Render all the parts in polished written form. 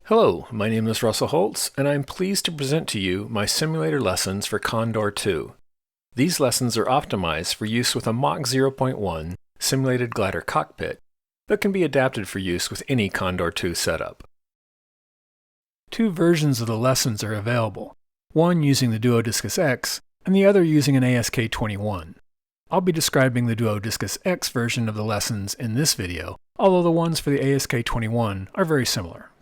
Hello, my name is Russell Holtz, and I'm pleased to present to you my simulator lessons for Condor 2. These lessons are optimized for use with a Mach 0.1 simulated glider cockpit, but can be adapted for use with any Condor 2 setup. Two versions of the lessons are available, one using the Duodiscus X and the other using an ASK21. I'll be describing the Duodiscus X version of the lessons in this video, although the ones for the ASK21 are very similar.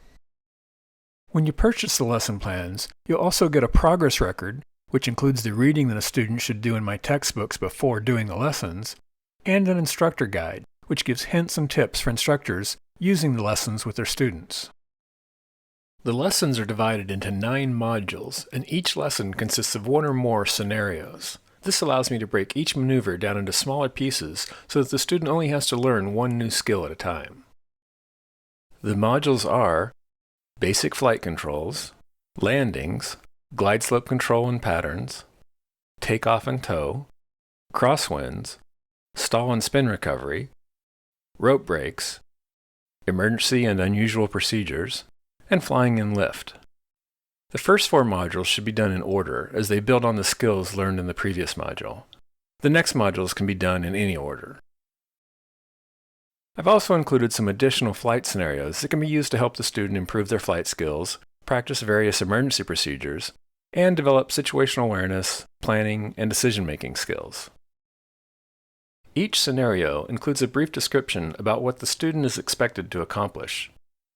When you purchase the lesson plans, you'll also get a progress record, which includes the reading that a student should do in my textbooks before doing the lessons, and an instructor guide, which gives hints and tips for instructors using the lessons with their students. The lessons are divided into 9 modules, and each lesson consists of one or more scenarios. This allows me to break each maneuver down into smaller pieces so that the student only has to learn one new skill at a time. The modules are Basic Flight Controls, Landings, Glide Slope Control and Patterns, Takeoff and Tow, Crosswinds, Stall and Spin Recovery, Rope Brakes, Emergency and Unusual Procedures, and Flying and Lift. The first 4 modules should be done in order as they build on the skills learned in the previous module. The next modules can be done in any order. I've also included some additional flight scenarios that can be used to help the student improve their flight skills, practice various emergency procedures, and develop situational awareness, planning, and decision-making skills. Each scenario includes a brief description about what the student is expected to accomplish.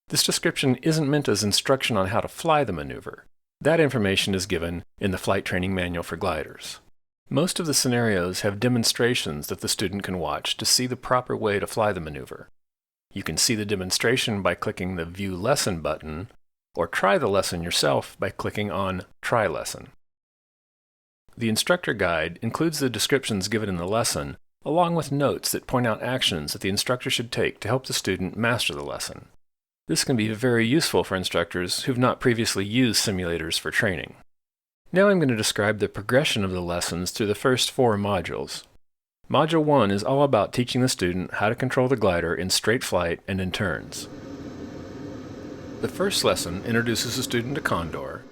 This description isn't meant as instruction on how to fly the maneuver. That information is given in the Flight Training Manual for Gliders. Most of the scenarios have demonstrations that the student can watch to see the proper way to fly the maneuver. You can see the demonstration by clicking the View Lesson button, or try the lesson yourself by clicking on Try Lesson. The instructor guide includes the descriptions given in the lesson, along with notes that point out actions that the instructor should take to help the student master the lesson. This can be very useful for instructors who've not previously used simulators for training. Now I'm going to describe the progression of the lessons through the first 4 modules. Module 1 is all about teaching the student how to control the glider in straight flight and in turns. The first lesson introduces the student to Condor,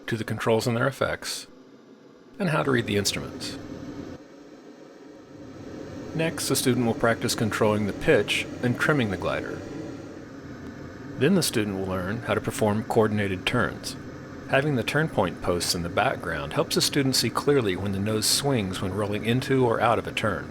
to the controls and their effects, and how to read the instruments. Next, the student will practice controlling the pitch and trimming the glider. Then the student will learn how to perform coordinated turns. Having the turn point posts in the background helps the student see clearly when the nose swings when rolling into or out of a turn.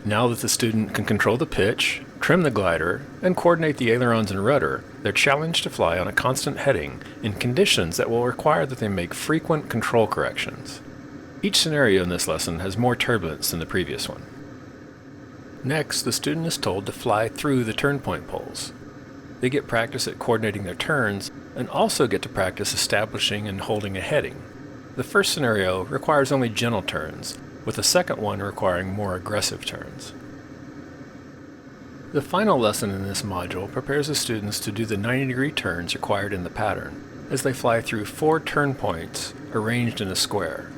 Now that the student can control the pitch, trim the glider, and coordinate the ailerons and rudder, they're challenged to fly on a constant heading in conditions that will require that they make frequent control corrections. Each scenario in this lesson has more turbulence than the previous one. Next, the student is told to fly through the turn point poles. They get practice at coordinating their turns, and also get to practice establishing and holding a heading. The first scenario requires only gentle turns, with the second one requiring more aggressive turns. The final lesson in this module prepares the students to do the 90-degree turns required in the pattern, as they fly through 4 turn points arranged in a square.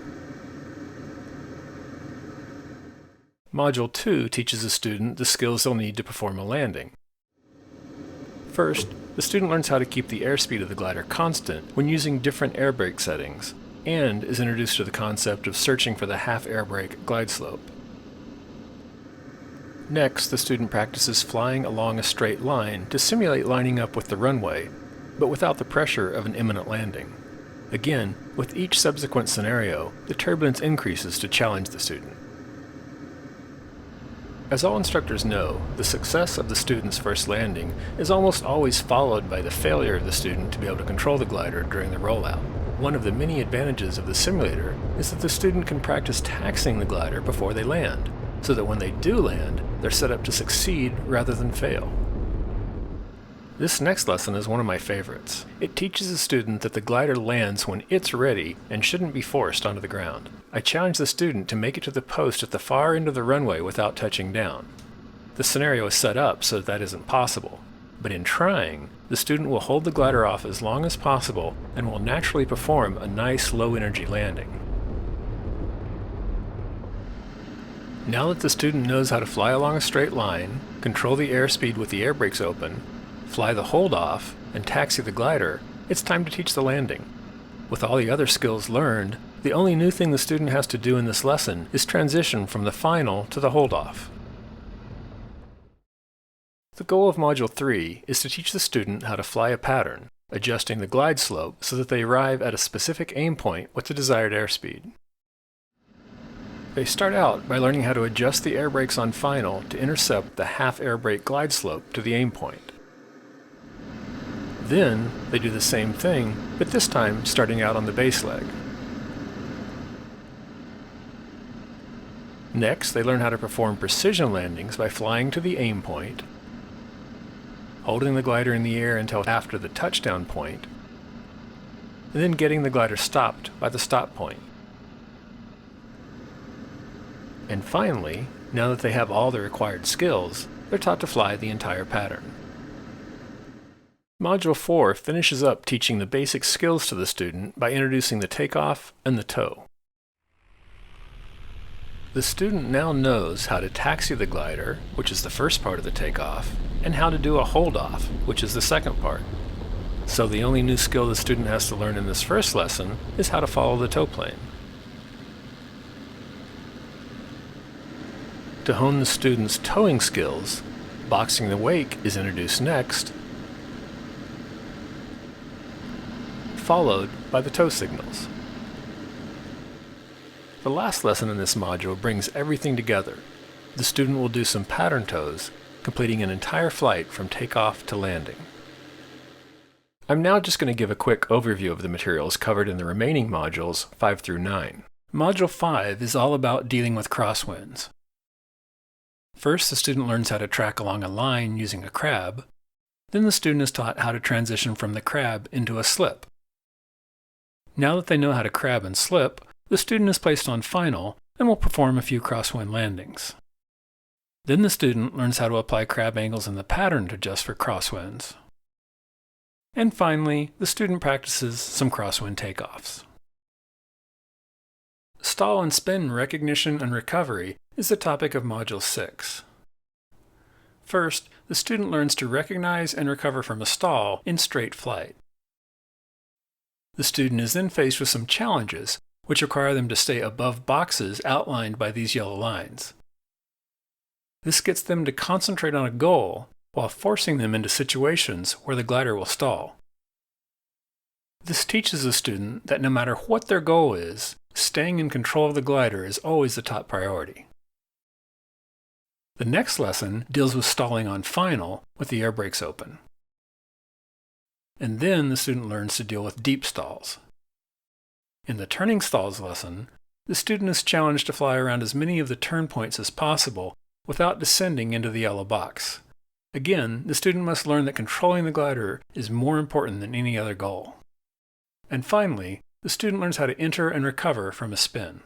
Module 2 teaches the student the skills they'll need to perform a landing. First, the student learns how to keep the airspeed of the glider constant when using different air brake settings, and is introduced to the concept of searching for the half air brake glide slope. Next, the student practices flying along a straight line to simulate lining up with the runway, but without the pressure of an imminent landing. Again, with each subsequent scenario, the turbulence increases to challenge the student. As all instructors know, the success of the student's first landing is almost always followed by the failure of the student to be able to control the glider during the rollout. One of the many advantages of the simulator is that the student can practice taxiing the glider before they land, so that when they do land, they're set up to succeed rather than fail. This next lesson is one of my favorites. It teaches the student that the glider lands when it's ready and shouldn't be forced onto the ground. I challenge the student to make it to the post at the far end of the runway without touching down. The scenario is set up so that isn't possible, but in trying, the student will hold the glider off as long as possible and will naturally perform a nice low-energy landing. Now that the student knows how to fly along a straight line, control the airspeed with the air brakes open, fly the hold off, and taxi the glider, it's time to teach the landing. With all the other skills learned, the only new thing the student has to do in this lesson is transition from the final to the hold off. The goal of Module 3 is to teach the student how to fly a pattern, adjusting the glide slope so that they arrive at a specific aim point with the desired airspeed. They start out by learning how to adjust the air brakes on final to intercept the half air brake glide slope to the aim point. Then they do the same thing, but this time starting out on the base leg. Next, they learn how to perform precision landings by flying to the aim point, holding the glider in the air until after the touchdown point, and then getting the glider stopped by the stop point. And finally, now that they have all the required skills, they're taught to fly the entire pattern. Module 4 finishes up teaching the basic skills to the student by introducing the takeoff and the tow. The student now knows how to taxi the glider, which is the first part of the takeoff, and how to do a hold-off, which is the second part. So the only new skill the student has to learn in this first lesson is how to follow the tow plane. To hone the student's towing skills, boxing the wake is introduced next, followed by the tow signals. The last lesson in this module brings everything together. The student will do some pattern tows, completing an entire flight from takeoff to landing. I'm now just going to give a quick overview of the materials covered in the remaining modules 5 through 9. Module 5 is all about dealing with crosswinds. First, the student learns how to track along a line using a crab. Then the student is taught how to transition from the crab into a slip. Now that they know how to crab and slip, the student is placed on final and will perform a few crosswind landings. Then the student learns how to apply crab angles in the pattern to adjust for crosswinds. And finally, the student practices some crosswind takeoffs. Stall and spin recognition and recovery is the topic of Module 6. First, the student learns to recognize and recover from a stall in straight flight. The student is then faced with some challenges, which require them to stay above boxes outlined by these yellow lines. This gets them to concentrate on a goal while forcing them into situations where the glider will stall. This teaches the student that no matter what their goal is, staying in control of the glider is always the top priority. The next lesson deals with stalling on final with the air brakes open. And then the student learns to deal with deep stalls. In the turning stalls lesson, the student is challenged to fly around as many of the turn points as possible without descending into the yellow box. Again, the student must learn that controlling the glider is more important than any other goal. And finally, the student learns how to enter and recover from a spin.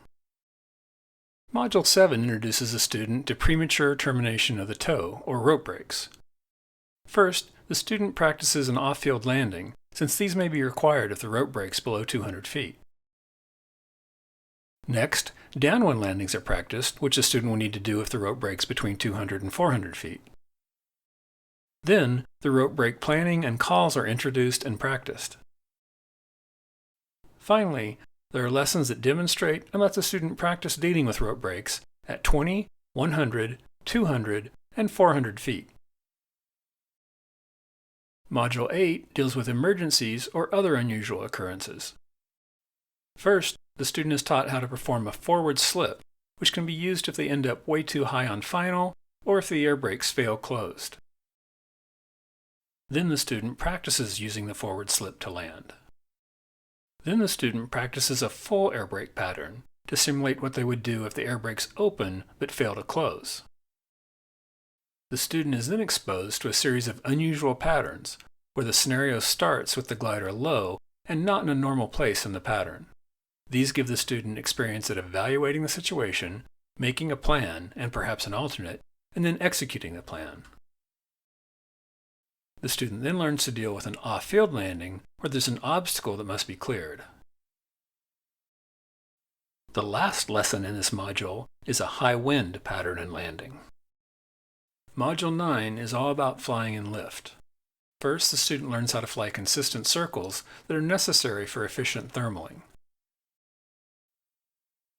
Module 7 introduces the student to premature termination of the tow, or rope brakes. First, the student practices an off-field landing, since these may be required if the rope breaks below 200 feet. Next, downwind landings are practiced, which the student will need to do if the rope breaks between 200 and 400 feet. Then, the rope brake planning and calls are introduced and practiced. Finally, there are lessons that demonstrate and let the student practice dealing with rope brakes at 20, 100, 200, and 400 feet. Module 8 deals with emergencies or other unusual occurrences. First, the student is taught how to perform a forward slip, which can be used if they end up way too high on final or if the air brakes fail closed. Then the student practices using the forward slip to land. Then the student practices a full air brake pattern to simulate what they would do if the air brakes open but fail to close. The student is then exposed to a series of unusual patterns, where the scenario starts with the glider low and not in a normal place in the pattern. These give the student experience at evaluating the situation, making a plan and perhaps an alternate, and then executing the plan. The student then learns to deal with an off-field landing where there's an obstacle that must be cleared. The last lesson in this module is a high wind pattern and landing. Module 9 is all about flying in lift. First, the student learns how to fly consistent circles that are necessary for efficient thermaling.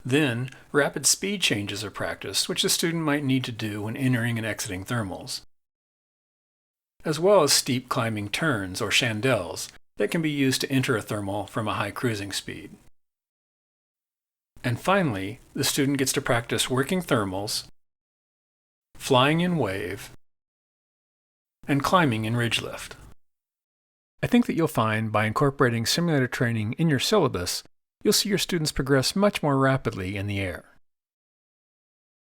Then, rapid speed changes are practiced, which the student might need to do when entering and exiting thermals, as well as steep climbing turns or chandelles that can be used to enter a thermal from a high cruising speed. And finally, the student gets to practice working thermals, flying in wave, and climbing in ridge lift. I think that you'll find by incorporating simulator training in your syllabus, you'll see your students progress much more rapidly in the air.